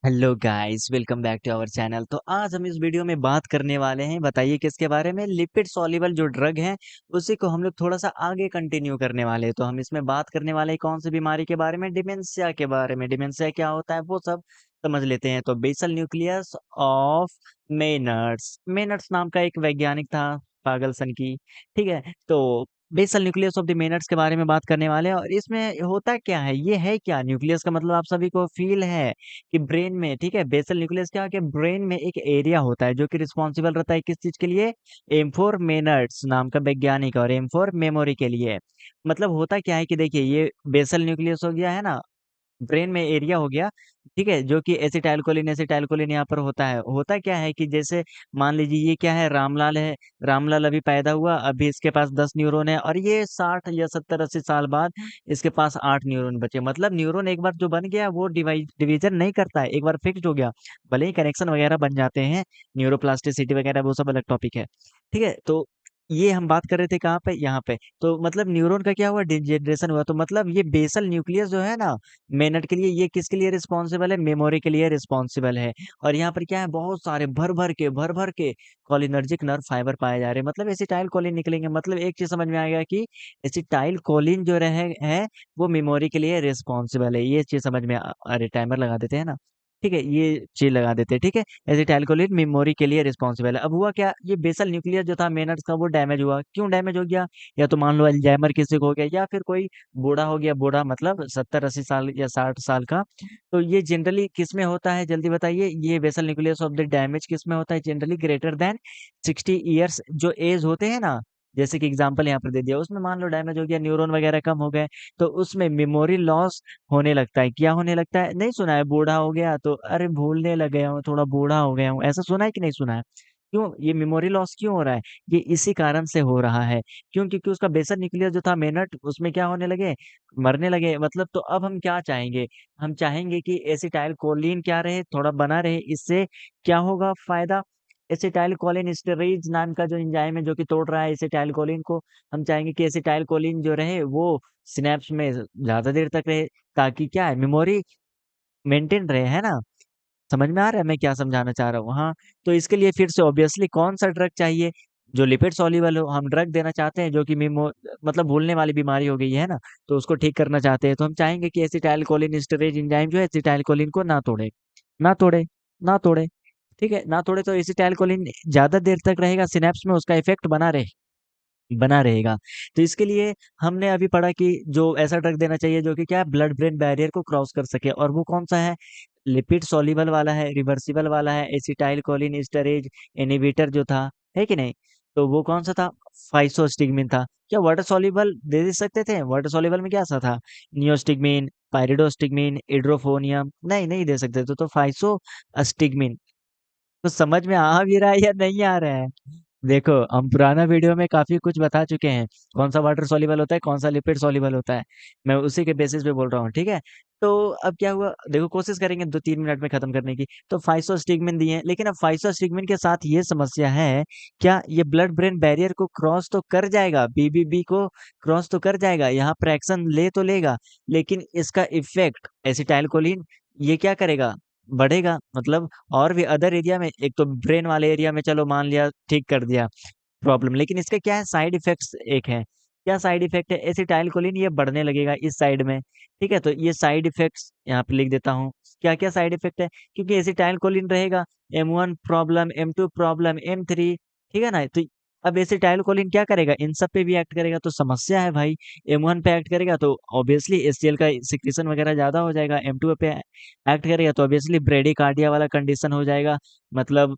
Hello guys, welcome back to our channel. तो आज हम इस वीडियो में बात करने वाले हैं, बताइए किसके बारे में। लिपिड सॉल्युबल जो ड्रग है उसी को हम लोग थोड़ा सा आगे कंटिन्यू करने वाले हैं। तो हम इसमें बात करने वाले हैं कौन सी बीमारी के बारे में, डिमेंशिया के बारे में। डिमेंशिया क्या होता है वो सब समझ लेते हैं। तो बेसल न्यूक्लियस ऑफ मेनर्ड्स, मेनर्ड्स नाम का एक वैज्ञानिक था, पागल सन की। ठीक है, तो बेसल न्यूक्लियस ऑफ द मेनर्ड्स के बारे में बात करने वाले हैं। और इसमें होता क्या है, ये है क्या न्यूक्लियस का मतलब आप सभी को फील है कि ब्रेन में, ठीक है, बेसल न्यूक्लियस क्या है कि ब्रेन में एक एरिया होता है जो कि रिस्पॉन्सिबल रहता है किस चीज के लिए, एम फॉर मेनर्ड्स नाम का वैज्ञानिक, और एम फॉर मेमोरी के लिए। मतलब होता क्या है कि देखिए, ये बेसल न्यूक्लियस हो गया है ना, ब्रेन में एरिया हो गया, ठीक है, जो कि एसिटाइलकोलिन एसिटाइलकोलिन यहाँ पर होता है। होता क्या है कि जैसे मान लीजिए ये क्या है, रामलाल है। रामलाल अभी पैदा हुआ, अभी इसके पास 10 न्यूरॉन है, और ये 60 या 70 80 साल बाद इसके पास 8 न्यूरॉन बचे। मतलब न्यूरॉन एक बार जो बन गया वो डिवीजन नहीं करता है, एक बार फिक्स हो गया। भले ही कनेक्शन वगैरह बन जाते हैं, न्यूरोप्लास्टिसिटी वगैरह वो सब अलग टॉपिक है। ठीक है, तो ये हम बात कर रहे थे कहाँ पे, यहाँ पे। तो मतलब न्यूरॉन का क्या हुआ, डिजेनरेशन हुआ। तो मतलब ये बेसल न्यूक्लियस जो है ना मेनट के लिए, ये किसके लिए रिस्पॉन्सिबल है, मेमोरी के लिए रिस्पॉन्सिबल है। और यहाँ पर क्या है, बहुत सारे भर भर के कोलिनर्जिक नर्व फाइबर पाए जा रहे हैं। मतलब एसिटाइल कोलिन निकलेंगे। मतलब एक चीज समझ में आ गया कि एसिटाइल कोलिन जो रहे है वो मेमोरी के लिए रिस्पॉन्सिबल है। ये चीज समझ में अरे टाइमर लगा देते हैं ना, ठीक है, ये चीज लगा देते हैं। ठीक है, एसिटाइल कोलिन मेमोरी के लिए रिस्पॉन्सिबल है। अब हुआ क्या, ये बेसल न्यूक्लियस जो था मेनट्स का वो डैमेज हुआ। क्यों डैमेज हो गया, या तो मान लो अल्जाइमर किसी को हो गया, या फिर कोई बूढ़ा हो गया, बूढ़ा मतलब 70 80 साल या 60 साल का। तो ये जनरली किस में होता है, जल्दी बताइए। ये vessel nucleus of the damage किस में होता है, जनरली ग्रेटर देन 60 ईयर्स जो एज होते हैं ना। जैसे कि एग्जांपल यहाँ पर दे दिया, उसमें मान लो डैमेज हो गया, न्यूरॉन वगैरह कम हो गए, तो उसमें मेमोरी लॉस होने लगता है। क्या होने लगता है, नहीं सुना है, बूढ़ा हो गया तो अरे भूलने लग गया हूँ, थोड़ा बूढ़ा हो गया हूँ, ऐसा सुना है कि नहीं सुना है। क्यों ये मेमोरी लॉस क्यों हो रहा है, ये इसी कारण से हो रहा है। क्यों, क्योंकि उसका बेसल न्यूक्लियस जो था मेनट, उसमें क्या होने लगे, मरने लगे। मतलब तो अब हम क्या चाहेंगे, हम चाहेंगे कि एसिटाइल कोलिन क्या रहे, थोड़ा बना रहे। इससे क्या होगा फायदा, एसिटाइल कोलिन स्टेरॉइड नाम का जो एंजाइम है जो कि तोड़ रहा है एसिटाइल कोलिन को, हम चाहेंगे कि एसिटाइल कोलिन जो रहे वो सिनेप्स में ज्यादा देर तक रहे, ताकि क्या है, मेमोरी मेंटेन रहे, है ना। समझ में आ रहा है मैं क्या समझाना चाह रहा हूँ, हाँ। तो इसके लिए फिर से ऑब्वियसली कौन सा ड्रग चाहिए, जो लिपिड सॉल्युबल हो। हम ड्रग देना चाहते हैं जो कि मीमो मतलब भूलने वाली बीमारी हो गई है ना, तो उसको ठीक करना चाहते हैं। तो हम चाहेंगे कि एसिटाइल कोलिन स्टोरेज एंजाइम जो है एसिटाइल कोलिन को ना तोड़े, ना तोड़े, ना तोड़े। ठीक है, ना तोड़े, तो एसिटाइल कोलिन ज्यादा देर तक रहेगा सिनेप्स में, उसका इफेक्ट बना रहेगा। तो इसके लिए हमने अभी पढ़ा कि जो ऐसा ड्रग देना चाहिए जो कि क्या ब्लड ब्रेन बैरियर को क्रॉस कर सके, और वो कौन सा है, लिपिड सॉल्युबल वाला है, रिवर्सिबल वाला है, एसिटाइल कोलिन एस्टरेज इनहिबिटर जो था, है कि नहीं। तो वो कौन सा था, फाइसोस्टिगमिन था। क्या वाटर सॉल्युबल दे सकते थे, वाटर सॉल्युबल में क्या सा था, नियोस्टिगमिन, पाइरिडोस्टिगमिन, इड्रोफोनियम, नहीं नहीं दे सकते थे, तो फाइसोस्टिगमिन। तो समझ में आ भी रहा है या नहीं आ रहा है। देखो, हम पुराना वीडियो में काफी कुछ बता चुके हैं, कौन सा वाटर सॉल्युबल होता है, कौन सा लिपिड सॉल्युबल होता है। मैं उसी के बेसिस पे बोल रहा हूँ, ठीक है। तो अब क्या हुआ, देखो कोशिश करेंगे 2 3 मिनट में खत्म करने की। तो फाइसोस्टिगमिन दिए हैं, लेकिन अब फाइसोस्टिगमिन के साथ ये समस्या है, क्या ये ब्लड ब्रेन बैरियर को क्रॉस तो कर जाएगा, बीबीबी को क्रॉस तो कर जाएगा, यहाँ पर एक्शन ले तो लेगा, लेकिन इसका इफेक्ट एसिटाइल कोलिन ये क्या करेगा, बढ़ेगा। मतलब और भी अदर एरिया में, एक तो ब्रेन वाले एरिया में चलो मान लिया ठीक कर दिया प्रॉब्लम, लेकिन इसके क्या है, साइड इफेक्ट्स एक है। क्या साइड इफेक्ट है, एसिटाइल कोलिन ये बढ़ने लगेगा इस साइड में। ठीक है, तो ये साइड इफेक्ट्स यहाँ पे लिख देता हूँ। क्या क्या साइड इफेक्ट है, क्योंकि एसिटाइल कोलिन रहेगा, M1 problem, M2 problem, M3, ठीक है ना। तो अब एसिटाइल कोलिन क्या करेगा, इन सब पे भी एक्ट करेगा, तो समस्या है भाई। M1 पे एक्ट करेगा तो ऑब्वियसली एचसीएल का सिक्रीशन वगैरह ज्यादा हो जाएगा, M2 पे एक्ट करेगा तो ऑब्वियसली ब्रेडिकार्डिया वाला कंडीशन हो जाएगा। मतलब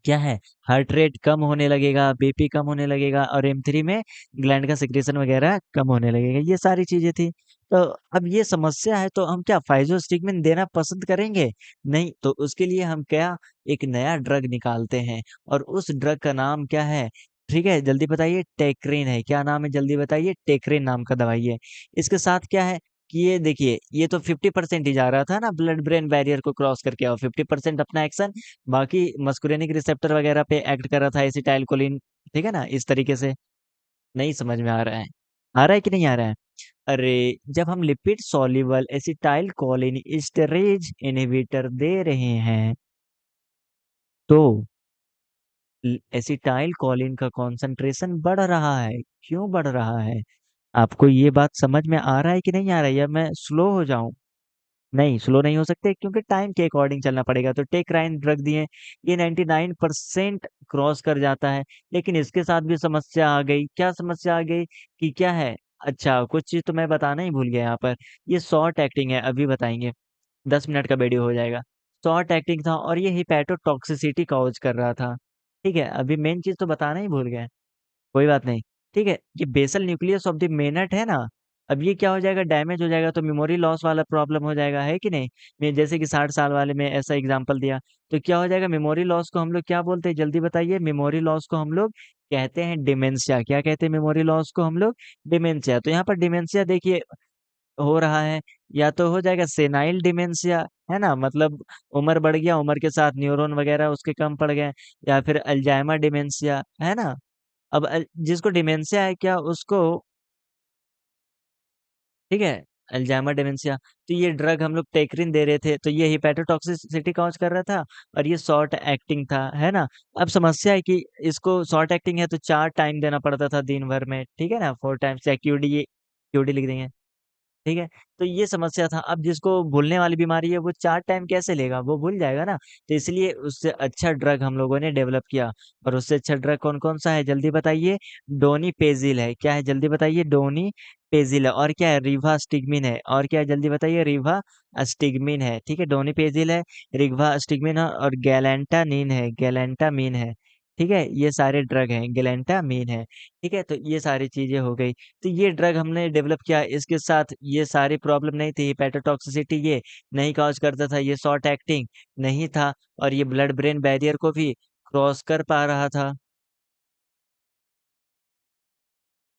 क्या है, हार्ट रेट कम होने लगेगा, बीपी कम होने लगेगा, और M3 में ग्लैंड का सिक्रेशन वगैरह कम होने लगेगा। ये सारी चीजें थी। तो अब ये समस्या है, तो हम क्या फाइजोस्टिगमिन देना पसंद करेंगे, नहीं। तो उसके लिए हम क्या, एक नया ड्रग निकालते हैं, और उस ड्रग का नाम क्या है, ठीक है जल्दी बताइए, टेक्रिन है। क्या नाम है, जल्दी बताइए, टेक्रिन नाम का दवाई है। इसके साथ क्या है कि ये देखिए, ये तो 50% ही जा रहा था ना ब्लड ब्रेन बैरियर को क्रॉस करके, और 50% अपना एक्शन बाकी मस्कुलिनिक रिसेप्टर वगैरह पे एक्ट कर रहा था एसिटाइल कोलिन, ठीक है ना, इस तरीके से। नहीं समझ में आ रहा है, आ रहा है कि नहीं आ रहा है? अरे, जब हम lipid soluble acetylcholinesterase inhibitor दे रहे हैं तो एसिटाइल कोलिन का कॉन्सेंट्रेशन बढ़ रहा है। क्यों बढ़ रहा है? आपको ये बात समझ में आ रहा है कि नहीं आ रहा है, या मैं स्लो हो जाऊं? नहीं, स्लो नहीं हो सकते क्योंकि टाइम के अकॉर्डिंग चलना पड़ेगा। तो टेक्राइन ड्रग दिए, ये 99% क्रॉस कर जाता है, लेकिन इसके साथ भी समस्या आ गई। क्या समस्या आ गई? कि क्या है? अच्छा, कुछ चीज तो मैं बताना ही भूल गया यहाँ पर। ये शॉर्ट एक्टिंग है, अभी बताएंगे। 10 मिनट का वीडियो हो जाएगा। शॉर्ट एक्टिंग था और ये हिपैटोटॉक्सिसिटी कॉज कर रहा था। ठीक है, अभी मेन चीज तो बताना ही भूल गए। कोई बात नहीं। ठीक है, ये बेसल न्यूक्लियस ऑफ द मेनट है ना, अब ये क्या हो जाएगा, डैमेज हो जाएगा, तो मेमोरी लॉस वाला प्रॉब्लम हो जाएगा, है कि नहीं? मैं जैसे कि 60 साल वाले में ऐसा एग्जांपल दिया, तो क्या हो जाएगा, मेमोरी लॉस को हम लोग क्या बोलते हैं, जल्दी बताइए। मेमोरी लॉस को हम लोग कहते हैं डिमेंशिया। क्या कहते हैं मेमोरी लॉस को हम लोग? डिमेंशिया। तो यहाँ पर डिमेंशिया देखिए हो रहा है, या तो हो जाएगा सेनाइल डिमेंशिया, है ना, मतलब उम्र बढ़ गया, उम्र के साथ न्यूरॉन वगैरह उसके कम पड़ गए, या फिर अल्जाइमर डिमेंशिया, है ना। अब जिसको डिमेंशिया है क्या उसको, ठीक है, अल्जाइमर डिमेंशिया, तो ये ड्रग हम लोग टेक्रिन दे रहे थे, तो ये हिपैटोटॉक्सिसिटी कॉज कर रहा था, और ये शॉर्ट एक्टिंग था, है ना। अब समस्या है कि इसको शॉर्ट एक्टिंग है तो 4 टाइम देना पड़ता था दिन भर में, ठीक है ना, 4 टाइम्स, या क्यूडी, क्यूडी लिख देंगे। ठीक है, तो ये समस्या था। अब जिसको भूलने वाली बीमारी है वो 4 टाइम कैसे लेगा, वो भूल जाएगा ना। तो इसलिए उससे अच्छा ड्रग हम लोगों ने डेवलप किया। और उससे अच्छा ड्रग कौन कौन सा है, जल्दी बताइए। डोनी पेजिल है। क्या है, जल्दी बताइए। डोनी पेजिल है। और क्या है, रिवा स्टिगमिन है। और क्या है, जल्दी बताइए। रिवा स्टिगमिन है। ठीक है, डोनी पेजिल है, रिवा स्टिगमिन है, और गैलेंटानिन है, गैलेंटामीन है। ठीक है, ये सारे ड्रग हैं, गैलेंटामीन है। ठीक है, तो ये सारी चीजें हो गई। तो ये ड्रग हमने डेवलप किया, इसके साथ ये सारी प्रॉब्लम नहीं थी, हेपेटोटॉक्सिसिटी ये नहीं कॉज करता था, ये शॉर्ट एक्टिंग नहीं था, और ये ब्लड ब्रेन बैरियर को भी क्रॉस कर पा रहा था।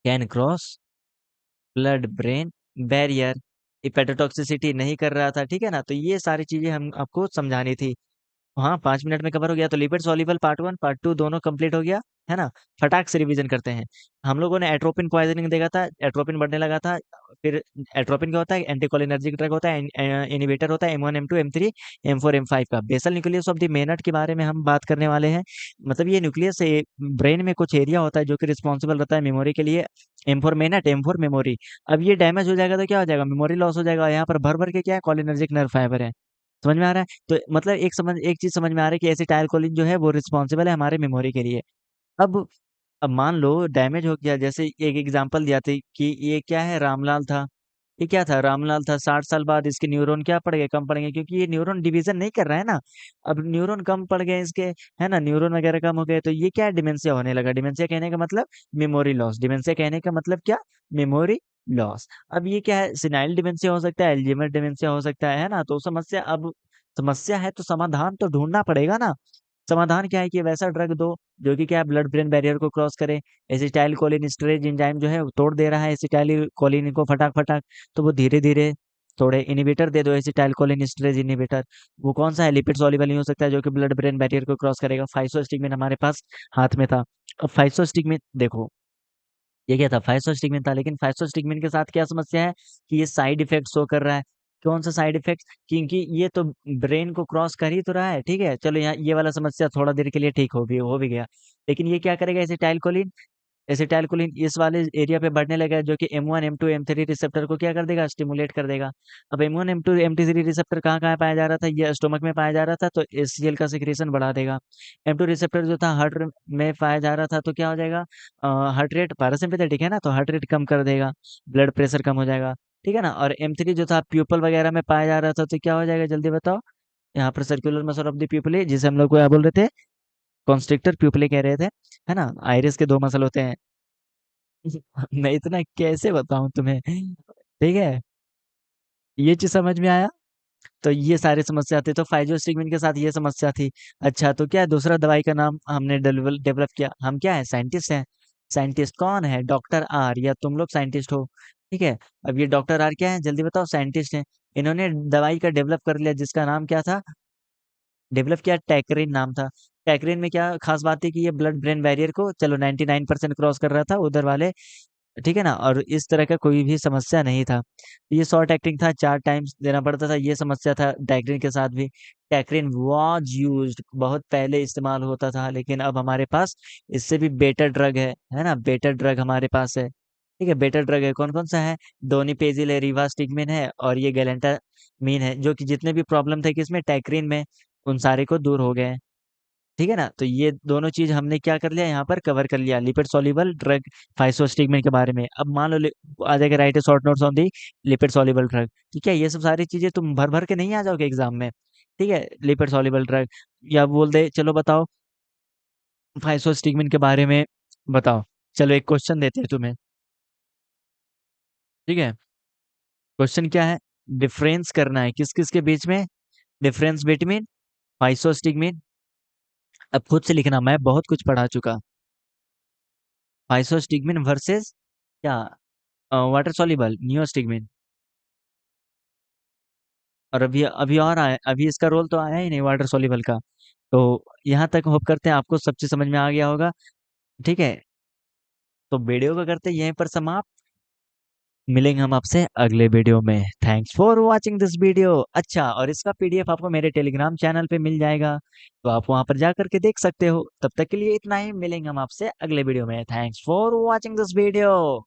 Can cross blood brain barrier, hepatotoxicity नहीं कर रहा था, ठीक है ना। तो ये सारी चीजें हम आपको समझानी थी। हाँ, 5 मिनट में कवर हो गया। तो लिपिड सॉल्युबल पार्ट 1 पार्ट 2 दोनों कंप्लीट हो गया, है ना। फटाक से रिवीजन करते हैं। हम लोगों ने एट्रोपिन पॉइजनिंग देखा था, एट्रोपिन बढ़ने लगा था। फिर एट्रोपिन क्या होता है, एंटीकोलिनर्जिक ड्रग होता है, इनिवेटर होता है, M1 M2 M3 M4 M5 का। बेसल न्यूक्लियस ऑफ द मेनट के बारे में हम बात करने वाले हैं। मतलब ये न्यूक्लियस से ब्रेन में कुछ एरिया होता है जो कि रिस्पॉन्सिबल रहता है मेमोरी के लिए। M4 मेनट, M4 memory. अब ये डैमेज हो जाएगा तो क्या हो जाएगा, मेमोरी लॉस हो जाएगा। यहाँ पर भर भर के क्या है, कोलिनर्जिक नर्व फाइबर है। समझ में आ रहा है? तो मतलब एक चीज समझ में आ रहा है कि एसिटाइल कोलिन जो है वो रिस्पॉन्सिबल है हमारे मेमोरी के लिए। अब अब मान लो डैमेज हो गया, जैसे एक एग्जांपल दिया था कि ये क्या है, रामलाल था। ये क्या था, रामलाल था। 60 साल बाद इसके न्यूरॉन क्या पड़ गए, कम पड़ गए, क्योंकि ये न्यूरॉन डिवीजन नहीं कर रहा है ना। अब न्यूरॉन कम पड़ गए इसके, है ना, न्यूरॉन वगैरह कम हो गए, तो ये क्या, डिमेंशिया होने लगा। डिमेंशिया कहने का मतलब मेमोरी लॉस। डिमेंशिया कहने का मतलब क्या, मेमोरी लॉस। अब ये क्या है, सिनाइल डिमेंशिया हो सकता है, एल्जीमर डिमेंशिया हो सकता है ना। तो समस्या, अब समस्या है तो समाधान तो ढूंढना पड़ेगा ना। समाधान क्या है कि वैसा ड्रग दो जो कि क्या, ब्लड ब्रेन बैरियर को क्रॉस करे। एसिटाइल कोलिन स्टोरेज एंजाइम जो है वो तोड़ दे रहा है एसिटाइल कोलिन को, फटाक फटाक। तो वो धीरे धीरे थोड़े इनिबिटर दे दो, एसिटाइल कोलिन स्टोरेज इनिबिटर। वो कौन सा है, लिपिड सॉल्युबल नहीं हो सकता है, जो कि ब्लड ब्रेन बैरियर को क्रॉस करेगा। फाइसोस्टिगमिन हमारे पास हाथ में था। अब फाइसोस्टिगमिन देखो, ये क्या था, फाइसोस्टिगमिन था, लेकिन फाइसोस्टिगमिन के साथ क्या समस्या है कि ये साइड इफेक्ट शो कर रहा है। कौन सा साइड इफेक्ट, क्योंकि ये तो ब्रेन को क्रॉस कर ही तो रहा है। ठीक है, चलो यहाँ ये वाला समस्या थोड़ा देर के लिए ठीक हो भी गया। लेकिन ये क्या करेगा, एसिटाइलकोलिन, एसिटाइलकोलिन इस वाले एरिया पे बढ़ने लगा, जो कि M1 M2 M3 रिसेप्टर को क्या कर देगा, स्टिमुलेट कर देगा। अब M1 M2 M3 रिसेप्टर कहाँ कहाँ पाया जा रहा था, ये स्टोमक में पाया जा रहा था, तो HCl का सिक्रेशन बढ़ा देगा। M2 रिसेप्टर जो था हार्ट में पाया जा रहा था, तो क्या हो जाएगा, हार्ट रेट पैरासिम्पैथेटिक है ना, तो हार्ट रेट कम कर देगा, ब्लड प्रेशर कम हो जाएगा। ठीक है ना। और M3 जो था प्यूपल वगैरह में पाया जा रहा था, तो क्या हो जाएगा, जल्दी बताओ। यहाँ पर circular muscle of the pupal, जिसे हम लोग को क्या बोल रहे थे, कॉन्स्ट्रिक्टर प्यूपले कह रहे थे, है ना। आइरिस के 2 मसल होते हैं। मैं इतना कैसे बताऊं तुम्हें, ठीक है, ये चीज समझ में आया। तो ये सारी समस्या थी, तो फाइजोस्टिगमिन के साथ ये समस्या थी। अच्छा, तो क्या है, दूसरा दवाई का नाम हमने डेवलप किया। हम क्या है, साइंटिस्ट हैं। साइंटिस्ट कौन है, डॉक्टर आर, या तुम लोग साइंटिस्ट हो। ठीक है, अब ये डॉक्टर आर क्या है, जल्दी बताओ, साइंटिस्ट हैं। इन्होंने दवाई का डेवलप कर लिया, जिसका नाम क्या था, डेवलप किया, टैकरीन नाम था। टैकरीन में क्या खास बात है कि ये ब्लड ब्रेन बैरियर को, चलो 99% क्रॉस कर रहा था, उधर वाले ठीक है ना, और इस तरह का कोई भी समस्या नहीं था। ये शॉर्ट एक्टिंग था, 4 टाइम्स देना पड़ता था, ये समस्या था टैक्रिन के साथ भी। टैक्रिन वाज यूज्ड, बहुत पहले इस्तेमाल होता था, लेकिन अब हमारे पास इससे भी बेटर ड्रग है ना, बेटर ड्रग हमारे पास है। ठीक है, बेटर ड्रग है, कौन कौन सा है? डोनिपेजिल है, रिवास्टिगमिन है, और ये गैलेंटामीन है, जो कि जितने भी प्रॉब्लम थे किसमें, टैक्रिन में, उन सारे को दूर हो गए हैं। ठीक है ना, तो ये दोनों चीज हमने क्या कर लिया, यहाँ पर कवर कर लिया, लिपिड सॉल्युबल ड्रग फाइसोस्टिगमेंट के बारे में। अब मान लो आ जाएगा right short notes on the lipid soluble drug. ठीक है, ये सब सारी चीजें तुम भर भर के नहीं आ जाओगे एग्जाम में। ठीक है, लिपिड सॉल्युबल ड्रग, या बोल दे चलो बताओ फाइसोस्टिगमेंट के बारे में बताओ। चलो एक क्वेश्चन देते हैं तुम्हें। ठीक है, क्वेश्चन क्या है? डिफरेंस करना है किस किस के बीच में, डिफरेंस बिटवीन फाइसोस्टिगमेंट। अब खुद से लिखना, मैं बहुत कुछ पढ़ा चुका। फाइसोस्टिगमेंट वर्सेस क्या, वाटर सॉल्युबल नियोस्टिगमेंट। और अभी अभी और आया, अभी इसका रोल तो आया ही नहीं वाटर सॉल्युबल का। तो यहाँ तक होप करते हैं आपको सब चीज समझ में आ गया होगा। ठीक है, तो वीडियो को करते हैं यहीं पर समाप्त। मिलेंगे हम आपसे अगले वीडियो में। Thanks for watching this video. अच्छा, और इसका पीडीएफ आपको मेरे टेलीग्राम चैनल पे मिल जाएगा, तो आप वहां पर जा करके देख सकते हो। तब तक के लिए इतना ही, मिलेंगे हम आपसे अगले वीडियो में। Thanks for watching this video.